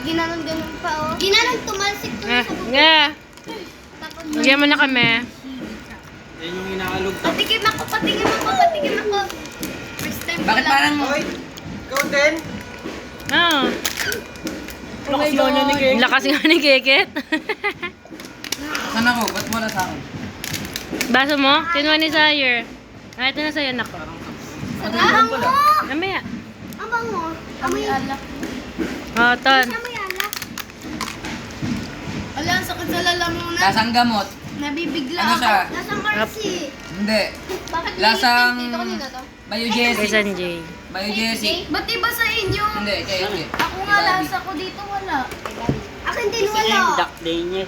ginanon-ganon pa, oh. Ginanon, tumalsik to sa bubong. Yeah. Tapos, Bigyan mo na kami. Yan yung inaalog to. patikim ako, patikim ako, patikim ako. First time ko Bakit lang. parang... Hoy! Ikaw din? Oh. Lakas lang niya ni Keke. Lakas nga ni Keket. Saan ako? Ba't wala sa akin? Baso mo? Kinuha ni Sayer. Ah, ito na sa'yo, nako. Ang mo! Mamaya. Ang bango. Amoy alak. Oh, ton. Amoy alak. Wala, ang sakit sa lalamunan. Lasang gamot. Nabibigla Ano siya? ako. Lasang Marcy. Hindi. Bakit Lasang... dito kanina to? Kay Biogesic. Sanjay. Biogesic. Ba't iba sa inyo? Hindi, kayo hindi. Ako nga lasa ko dito wala. Akin din wala.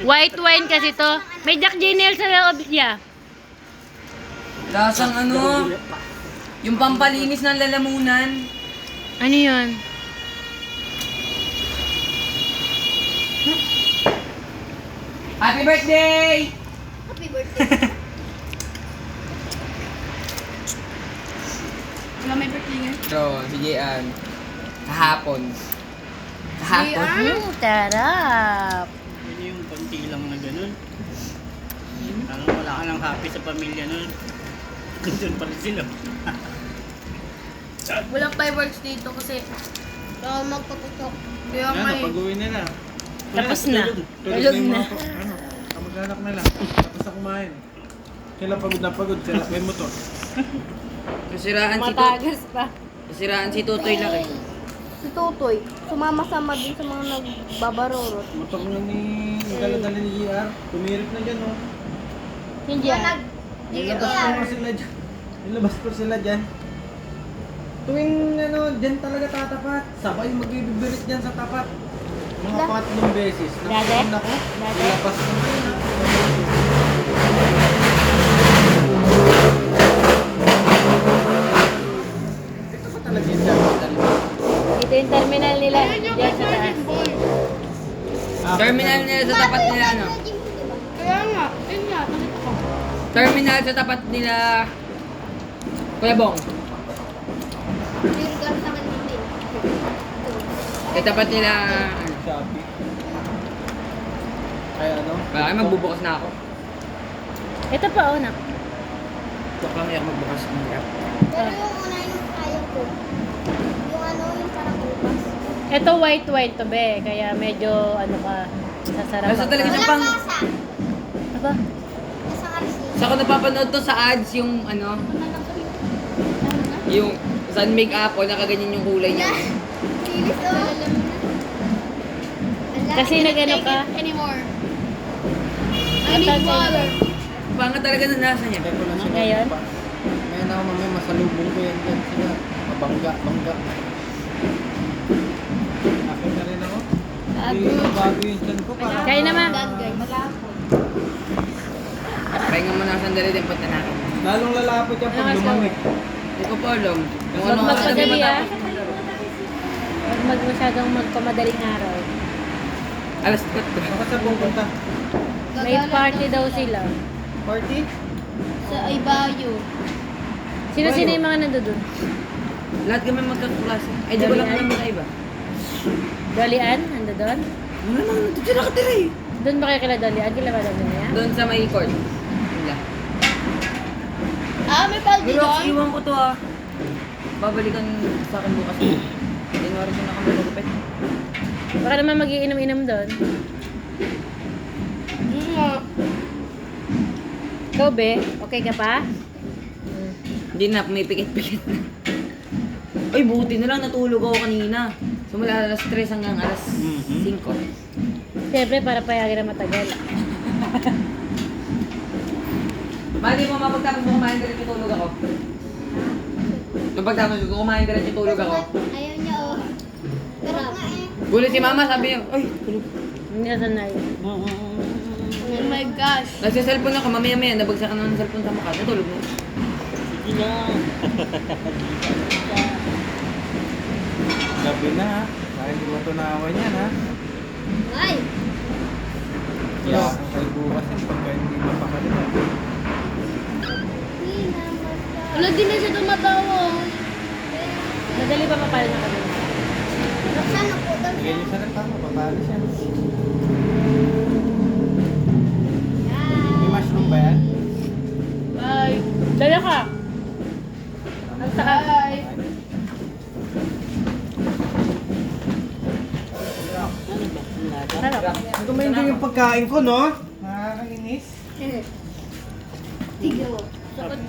White wine kasi to. May Jack Daniel sa loob niya. Lasang ano? Yung pampalinis ng lalamunan. Ano yun? Happy birthday! Happy birthday. Wala may birthday niya? Bro, si Jian. Kahapon. Kahapon? Tarap. Yun yung konti lang na ganun. Parang wala ka ng happy sa pamilya nun. Doon pa rin sila. Walang fireworks dito kasi magpaputok. Kaya Yan, may... napag-uwi nila. Tapos na. Tulog Tulog yung na. mga ano, kamag-anak nila. Tapos na kumain. Sila pagod na pagod. Sila may motor. Nasiraan si Matagas pa. Nasiraan si Tutoy lang eh. Si Tutoy, sumama-sama din sa mga nagbabarorot. Motor na ni... Yung dala-dala ni JR. Tumirik na dyan, oh. Hindi yan. Nilabas ko sila dyan. Nilabas ko sila dyan. Tuwing ano, dyan talaga tatapat. Sabay magbibirit dyan sa tapat. Mga 4 beses. Dati? Nakuha na ko. Dati? Nilabas ko na. Ito ba talaga yung dyan? Ito yung terminal nila. Diyan sa taas. Terminal nila sa tapat nila ano? Kaya nga, yun nga, nakita ko. Terminal sa tapat nila... Kuya Bong. Yung lugar sa akin din. Sa tapat nila... Shopee. Kaya ano? Ay, magbubukas na ako. Ito pa, oh, nak. Ito lang yung magbukas ng rap. Pero yung una yung kaya ko. Yung ano, yung parang upas. Ito white wine to, be. Kaya medyo, ano ka, sasarap Basta talaga Walang siya pang... lasa. Aba, Lasang arsi. Sa ako napapanood to sa ads yung ano... Yung Sun Make Apple, nakaganyan yung kulay niya. Lilis, oh. Kasi nag-ano ka? Anymore. I At need that water. Panga talaga ng lasa niya. Kaya ko lang sila. Ngayon? Ngayon ako mamaya masalubong ko yan dyan sila. Mabangga, bangga. Akin na rin ako. Bago yung chan ko para... Kaya naman. Pahinga mo na sandali din pati natin. Lalong lalapot yan pag Ano, lumamig. Hindi ko pa alam. Kung Huwag ano ang sabi magpadali, ah. matapos mo. Huwag masyadong magpamadaling araw. Alas 4. Baka sa pupunta. May party daw sila. Party? Sa Ibayo. Sino-sino yung mga nandoon? Lahat kami magkaklase. Ay, di ba lang kami magkaiba? Dolian, nando doon? Ano naman, nandito siya nakatira eh. Doon ba kayo kila Dolian? Kila ba doon niya? Doon sa may court. Wala. Ah, may paldi Pero doon? iwan ko to ah. Babalikan sa akin bukas. January ko na kami nagupit. Baka naman magiinom-inom doon. Ikaw, be? Okay ka pa? Hindi na, may pikit-pikit na. Ay, buti na lang natulog ako kanina. Simula alas 3 hanggang alas 5. Siyempre, para payagin na matagal. Mali mo, mapagtapos mo kumain diretso tulog ako. Mapagtapos ko kumain diretso tulog ako. Ayaw niya, oh. Pero nga eh. Gulit si mama, sabi niya, ay, tulog. Hindi na sanay. Oh my gosh. Nagsiselfone ako, mamaya-maya, nabagsakan na ng cellphone sa mukha. Natulog mo. Sige na. Gabi na ha. Kaya hindi mo tunawan yan ha. Ay! Kaya kay bukas yan pagka hindi mapakalimutan. Wala din na siya tumatawa. Madali ba mapala na kami? Saan na po daw Lagay siya? niyo sa reklamo, papalo siya. May mushroom ba yan? Bye. Dala ka. Ang sakay. Ano ba? Ang lasa? Sarap. Hindi ko ma-enjoy yung pagkain ko, no? Nakakainis. Tignan mo.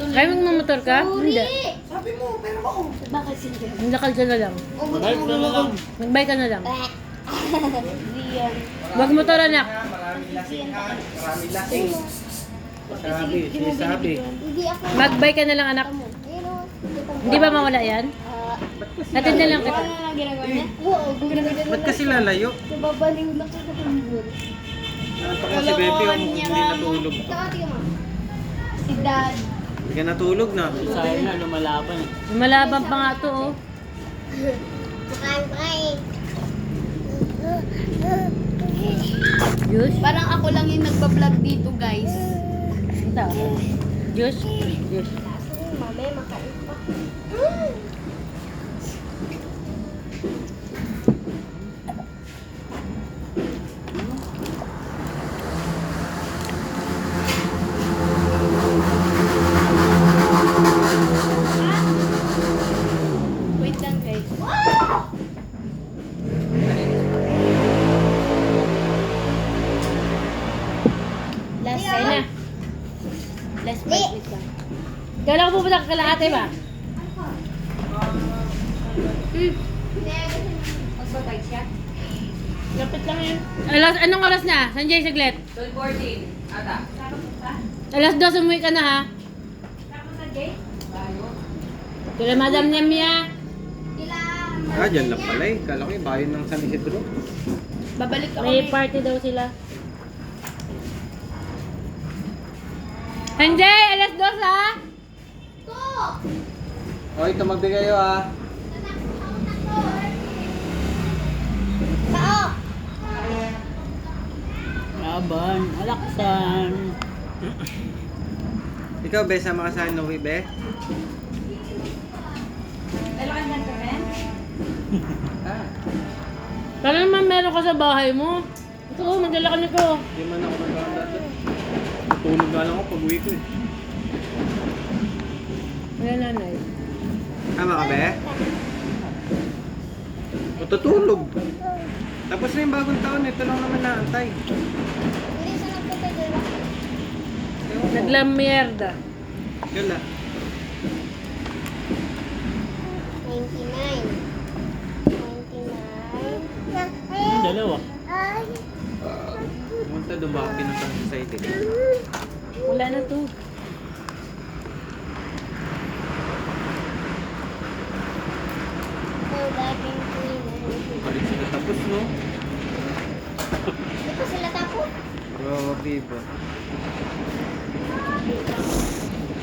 Kaya magmamotor ka? Hindi. Sabi mo, pero ako. Bakit sila? Lakad ka na lang. Bike ka na lang. Magbike ka na lang. Riyan. Wag motor anak. Maraming lasing ha. Maraming lasing. Sabi, sinasabi. Hindi ako. Magbike ka na lang anak. Ayun o. Hindi ba mawala yan? Hatid na lang kita. Ano na ginagawa niya? Oo, ginagawa Ba't kasi lalayo? Nababaling lang ako sa libur. Ano pa kasi Bebe yung hindi natulog. Ito, tingnan mo. Si Dad. Hindi ka natulog na. Sayang na lumalaban eh. Lumalaban pa nga to oh. Makain. Juice? Parang ako lang yung nagpa-vlog dito, guys. Ito. Juice? Juice. Mame, makain pa. Wait lang, guys. Last Kaya na. Last bite, wait lang. Kala ko pupunta ka kalahati ba? Magbabite siya? Lapit lang yun. Anong oras na? Sanjay, saglit. 12:14. Ata. Alas 2, umuwi ka na ha. Kila Madam Nemia. Ah, dyan lang pala eh. Kala ko yung bayan ng San Isidro. Babalik ako May party daw sila. Sanjay, alas 2 ha? Oy, tumabi kayo ah. Tao! Laban, alaksan. Ikaw, Be, sama ka sa Noe, Be? Ah, Para naman meron ka sa bahay mo. Ito, magdala ka nito. hindi man ako nagkakanda. Tulog nga lang ako pag uwi ko eh. Wala nanay. Tama ka, Be? Matutulog. Tapos na yung bagong taon, ito lang naman naantay. Hindi sa nagpunta doon. Ewan ko. Naglam mierda. Gala. 99. Yung dalawa. Pumunta doon ba ako pinutang society? Wala na to. Oh, laging 99. Balik sila tapos, no? Hindi pa sila tapos. Grabe ba?